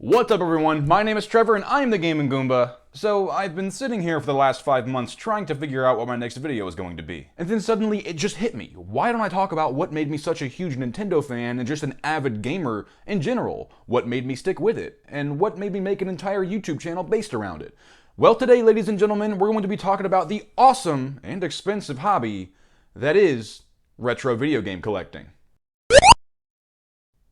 What's up everyone, my name is Trevor and I'm the Gaming Goomba. So I've been sitting here for the last 5 months trying to figure out what my next video is going to be. And then suddenly it just hit me. Why don't I talk about what made me such a huge Nintendo fan and just an avid gamer in general? What made me stick with it? And what made me make an entire YouTube channel based around it? Well, today, ladies and gentlemen, we're going to be talking about the awesome and expensive hobby that is retro video game collecting.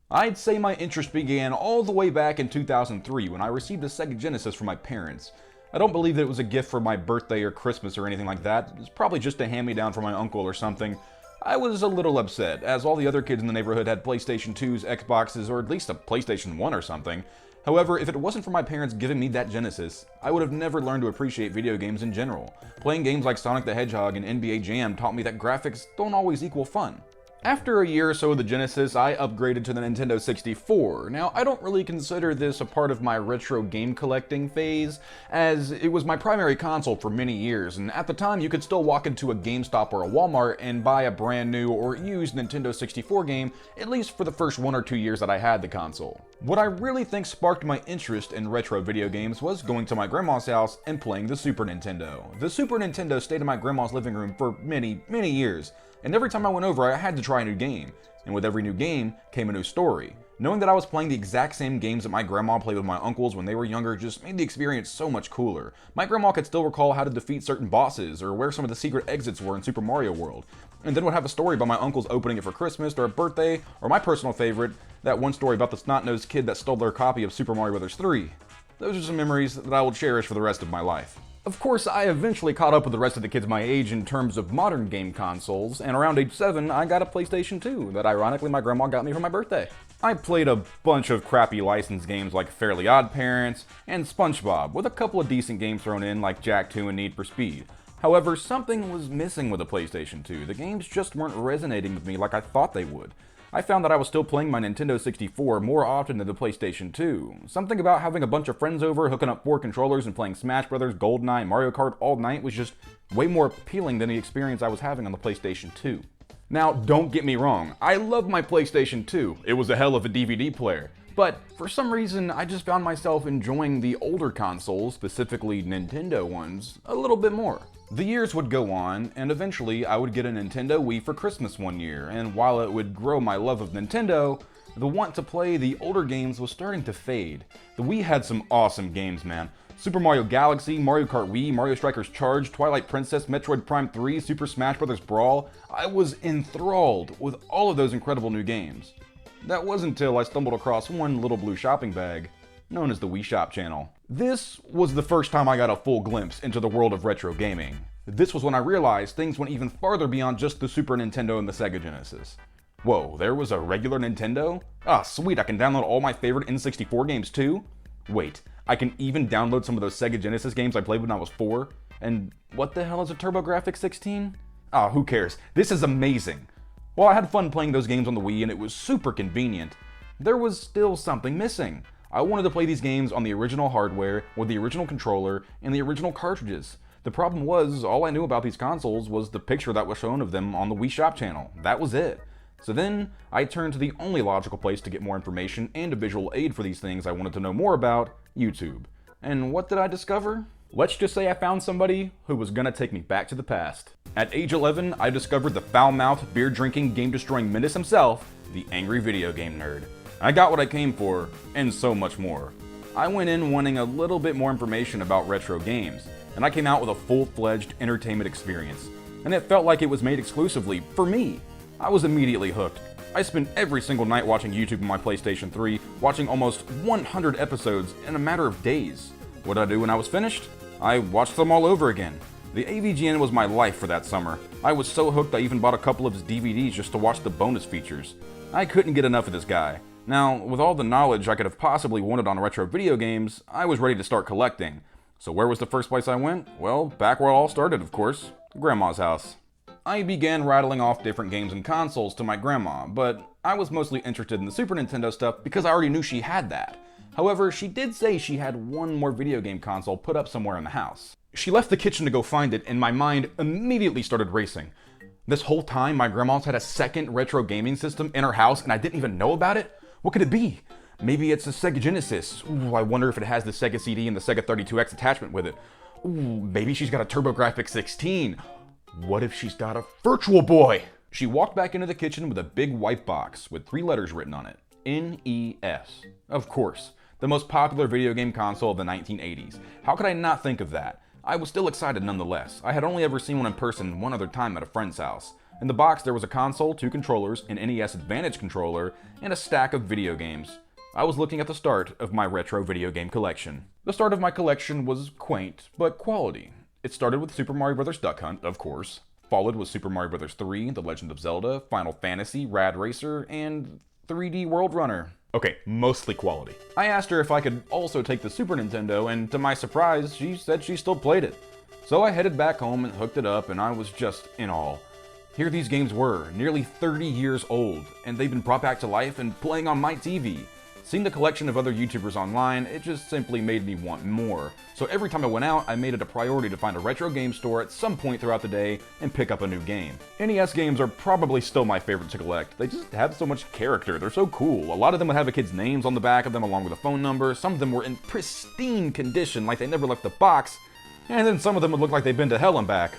I'd say my interest began all the way back in 2003 when I received a Sega Genesis from my parents. I don't believe that it was a gift for my birthday or Christmas or anything like that. It was probably just a hand-me-down from my uncle or something. I was a little upset, as all the other kids in the neighborhood had PlayStation 2s, Xboxes, or at least a PlayStation 1 or something. However, if it wasn't for my parents giving me that Genesis, I would have never learned to appreciate video games in general. Playing games like Sonic the Hedgehog and NBA Jam taught me that graphics don't always equal fun. After a year or so of the Genesis, I upgraded to the Nintendo 64. Now, I don't really consider this a part of my retro game collecting phase, as it was my primary console for many years, and at the time you could still walk into a GameStop or a Walmart and buy a brand new or used Nintendo 64 game, at least for the first 1 or 2 years that I had the console. What I really think sparked my interest in retro video games was going to my grandma's house and playing the Super Nintendo. The Super Nintendo stayed in my grandma's living room for many years. And every time I went over, I had to try a new game. And with every new game came a new story. Knowing that I was playing the exact same games that my grandma played with my uncles when they were younger just made the experience so much cooler. My grandma could still recall how to defeat certain bosses or where some of the secret exits were in Super Mario World. And then would have a story about my uncles opening it for Christmas or a birthday, or my personal favorite, that one story about the snot-nosed kid that stole their copy of Super Mario Bros. 3. Those are some memories that I will cherish for the rest of my life. Of course, I eventually caught up with the rest of the kids my age in terms of modern game consoles, and around age 7, I got a PlayStation 2 that ironically my grandma got me for my birthday. I played a bunch of crappy licensed games like Fairly Odd Parents and SpongeBob, with a couple of decent games thrown in like Jak 2 and Need for Speed. However, something was missing with the PlayStation 2. The games just weren't resonating with me like I thought they would. I found that I was still playing my Nintendo 64 more often than the PlayStation 2. Something about having a bunch of friends over, hooking up 4 controllers and playing Smash Brothers, GoldenEye, and Mario Kart all night was just way more appealing than the experience I was having on the PlayStation 2. Now, don't get me wrong, I love my PlayStation 2. It was a hell of a DVD player. But for some reason, I just found myself enjoying the older consoles, specifically Nintendo ones, a little bit more. The years would go on, and eventually I would get a Nintendo Wii for Christmas one year, and while it would grow my love of Nintendo, the want to play the older games was starting to fade. The Wii had some awesome games, man. Super Mario Galaxy, Mario Kart Wii, Mario Strikers Charge, Twilight Princess, Metroid Prime 3, Super Smash Bros. Brawl. I was enthralled with all of those incredible new games. That wasn't until I stumbled across one little blue shopping bag, known as the Wii Shop channel. This was the first time I got a full glimpse into the world of retro gaming. This was when I realized things went even farther beyond just the Super Nintendo and the Sega Genesis. Whoa, there was a regular Nintendo? Ah, sweet, I can download all my favorite N64 games too? Wait, I can even download some of those Sega Genesis games I played when I was 4? And what the hell is a TurboGrafx 16? Ah, who cares? This is amazing! While I had fun playing those games on the Wii and it was super convenient, there was still something missing. I wanted to play these games on the original hardware, with the original controller, and the original cartridges. The problem was, all I knew about these consoles was the picture that was shown of them on the Wii Shop channel. That was it. So then, I turned to the only logical place to get more information and a visual aid for these things I wanted to know more about, YouTube. And what did I discover? Let's just say I found somebody who was gonna take me back to the past. At age 11, I discovered the foul-mouthed, beer-drinking, game-destroying menace himself, the angry video game nerd. I got what I came for, and so much more. I went in wanting a little bit more information about retro games, and I came out with a full-fledged entertainment experience. And it felt like it was made exclusively for me. I was immediately hooked. I spent every single night watching YouTube on my PlayStation 3, watching almost 100 episodes in a matter of days. What did I do when I was finished? I watched them all over again. The AVGN was my life for that summer. I was so hooked I even bought a couple of his DVDs just to watch the bonus features. I couldn't get enough of this guy. Now, with all the knowledge I could have possibly wanted on retro video games, I was ready to start collecting. So where was the first place I went? Well, back where it all started, of course. Grandma's house. I began rattling off different games and consoles to my grandma, but I was mostly interested in the Super Nintendo stuff because I already knew she had that. However, she did say she had one more video game console put up somewhere in the house. She left the kitchen to go find it, and my mind immediately started racing. This whole time, my grandma's had a second retro gaming system in her house, and I didn't even know about it? What could it be? Maybe it's a Sega Genesis. Ooh, I wonder if it has the Sega CD and the Sega 32X attachment with it. Ooh, maybe she's got a TurboGrafx 16. What if she's got a Virtual Boy? She walked back into the kitchen with a big white box with 3 letters written on it. NES. Of course, the most popular video game console of the 1980s. How could I not think of that? I was still excited nonetheless. I had only ever seen one in person one other time at a friend's house. In the box there was a console, 2 controllers, an NES Advantage controller, and a stack of video games. I was looking at the start of my retro video game collection. The start of my collection was quaint, but quality. It started with Super Mario Bros. Duck Hunt, of course. Followed with Super Mario Bros. 3, The Legend of Zelda, Final Fantasy, Rad Racer, and 3D World Runner. Okay, mostly quality. I asked her if I could also take the Super Nintendo, and to my surprise, she said she still played it. So I headed back home and hooked it up, and I was just in awe. Here these games were, nearly 30 years old, and they've been brought back to life and playing on my TV. Seeing the collection of other YouTubers online, it just simply made me want more. So every time I went out, I made it a priority to find a retro game store at some point throughout the day and pick up a new game. NES games are probably still my favorite to collect. They just have so much character, they're so cool. A lot of them would have a kid's names on the back of them along with a phone number. Some of them were in pristine condition, like they never left the box. And then some of them would look like they'd been to hell and back.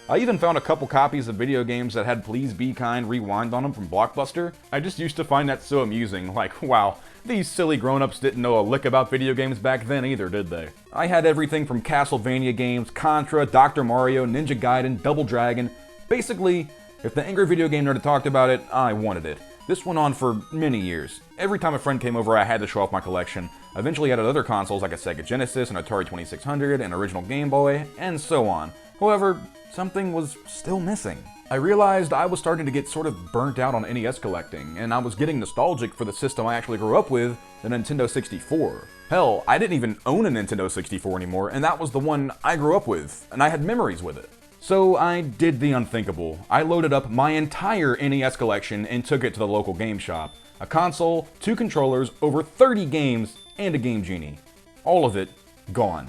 I even found a couple copies of video games that had Please Be Kind Rewind on them from Blockbuster. I just used to find that so amusing, like, wow, these silly grown-ups didn't know a lick about video games back then either, did they? I had everything from Castlevania games, Contra, Dr. Mario, Ninja Gaiden, Double Dragon. Basically, if the angry video game nerd talked about it, I wanted it. This went on for many years. Every time a friend came over, I had to show off my collection. I eventually added other consoles like a Sega Genesis, an Atari 2600, an original Game Boy, and so on. However, something was still missing. I realized I was starting to get sort of burnt out on NES collecting, and I was getting nostalgic for the system I actually grew up with, the Nintendo 64. Hell, I didn't even own a Nintendo 64 anymore, and that was the one I grew up with, and I had memories with it. So I did the unthinkable. I loaded up my entire NES collection and took it to the local game shop. A console, 2 controllers, over 30 games, and a Game Genie. All of it gone.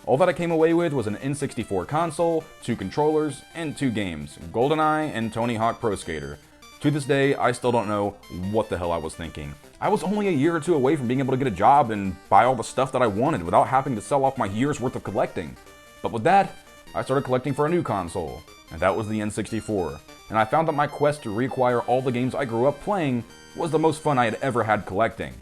All that I came away with was an N64 console, 2 controllers, and 2 games, GoldenEye and Tony Hawk Pro Skater. To this day, I still don't know what the hell I was thinking. I was only a year or 2 away from being able to get a job and buy all the stuff that I wanted without having to sell off my year's worth of collecting. But with that, I started collecting for a new console, and that was the N64. And I found that my quest to reacquire all the games I grew up playing was the most fun I had ever had collecting.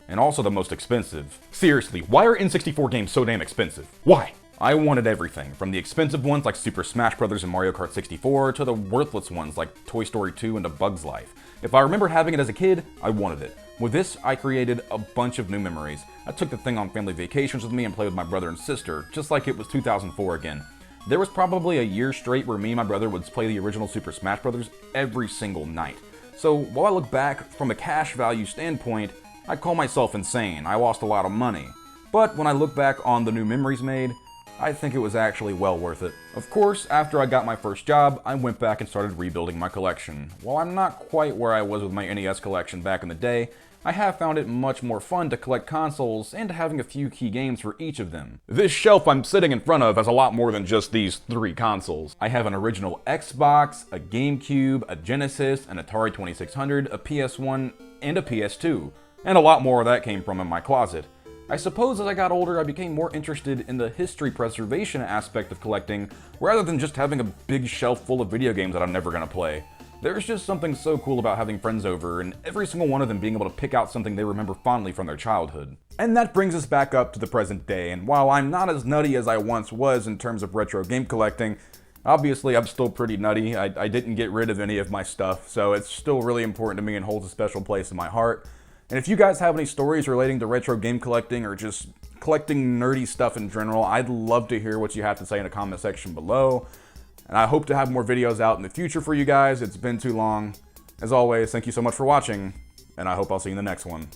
And also the most expensive. Seriously, why are N64 games so damn expensive? Why? I wanted everything, from the expensive ones like Super Smash Bros. And Mario Kart 64 to the worthless ones like Toy Story 2 and A Bug's Life. If I remembered having it as a kid, I wanted it. With this, I created a bunch of new memories. I took the thing on family vacations with me and played with my brother and sister, just like it was 2004 again. There was probably a year straight where me and my brother would play the original Super Smash Bros. Every single night. So while I look back from a cash value standpoint, I'd call myself insane. I lost a lot of money. But when I look back on the new memories made, I think it was actually well worth it. Of course, after I got my first job, I went back and started rebuilding my collection. While I'm not quite where I was with my NES collection back in the day, I have found it much more fun to collect consoles and having a few key games for each of them. This shelf I'm sitting in front of has a lot more than just these 3 consoles. I have an original Xbox, a GameCube, a Genesis, an Atari 2600, a PS1, and a PS2. And a lot more of that came from in my closet. I suppose as I got older, I became more interested in the history preservation aspect of collecting, rather than just having a big shelf full of video games that I'm never gonna play. There's just something so cool about having friends over, and every single one of them being able to pick out something they remember fondly from their childhood. And that brings us back up to the present day, and while I'm not as nutty as I once was in terms of retro game collecting, obviously I'm still pretty nutty. I didn't get rid of any of my stuff, so it's still really important to me and holds a special place in my heart. And if you guys have any stories relating to retro game collecting or just collecting nerdy stuff in general, I'd love to hear what you have to say in the comment section below. And I hope to have more videos out in the future for you guys. It's been too long. As always, thank you so much for watching, and I hope I'll see you in the next one.